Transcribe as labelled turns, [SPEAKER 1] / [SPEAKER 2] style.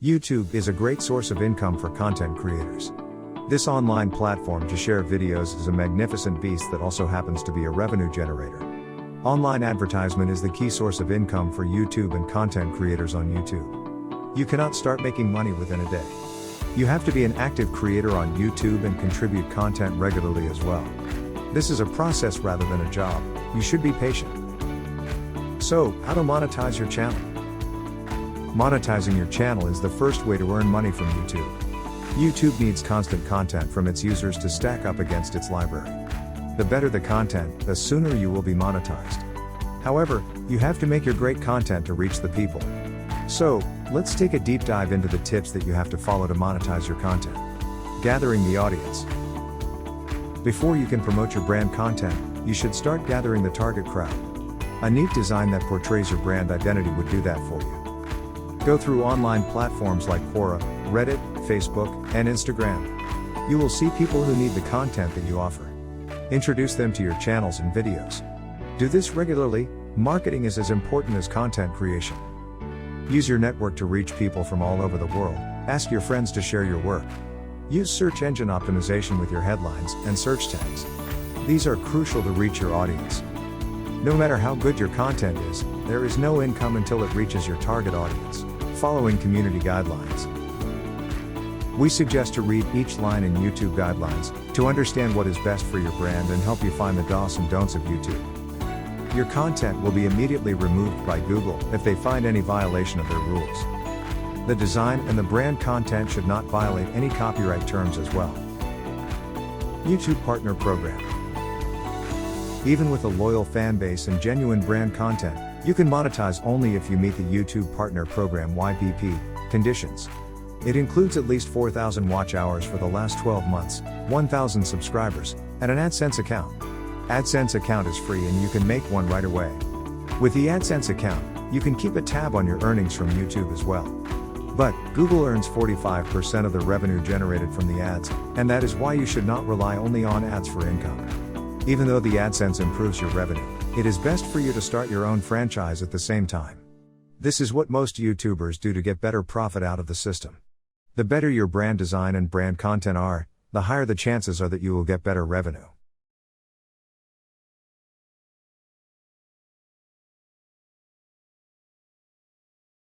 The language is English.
[SPEAKER 1] YouTube is a great source of income for content creators. This online platform to share videos is a magnificent beast that also happens to be a revenue generator. Online advertisement is the key source of income for YouTube and content creators on YouTube. You cannot start making money within a day. You have to be an active creator on YouTube and contribute content regularly as well. This is a process rather than a job. You should be patient. So, how to monetize your channel? Monetizing your channel is the first way to earn money from YouTube. YouTube needs constant content from its users to stack up against its library. The better the content, the sooner you will be monetized. However, you have to make your great content to reach the people. So, let's take a deep dive into the tips that you have to follow to monetize your content. Gathering the audience. Before you can promote your brand content, you should start gathering the target crowd. A neat design that portrays your brand identity would do that for you. Go through online platforms like Quora, Reddit, Facebook, and Instagram. You will see people who need the content that you offer. Introduce them to your channels and videos. Do this regularly. Marketing is as important as content creation. Use your network to reach people from all over the world. Ask your friends to share your work. Use search engine optimization with your headlines and search tags. These are crucial to reach your audience. No matter how good your content is, there is no income until it reaches your target audience. Following community guidelines. We suggest to read each line in YouTube guidelines to understand what is best for your brand and help you find the do's and don'ts of YouTube. Your content will be immediately removed by Google if they find any violation of their rules. The design and the brand content should not violate any copyright terms as well. YouTube Partner Program. Even with a loyal fan base and genuine brand content, you can monetize only if you meet the YouTube Partner Program (YPP) conditions. It includes at least 4,000 watch hours for the last 12 months, 1,000 subscribers, and an AdSense account. AdSense account is free and you can make one right away. With the AdSense account, you can keep a tab on your earnings from YouTube as well. But, Google earns 45% of the revenue generated from the ads, and that is why you should not rely only on ads for income. Even though the AdSense improves your revenue, it is best for you to start your own franchise at the same time. This is what most YouTubers do to get better profit out of the system. The better your brand design and brand content are, the higher the chances are that you will get better revenue.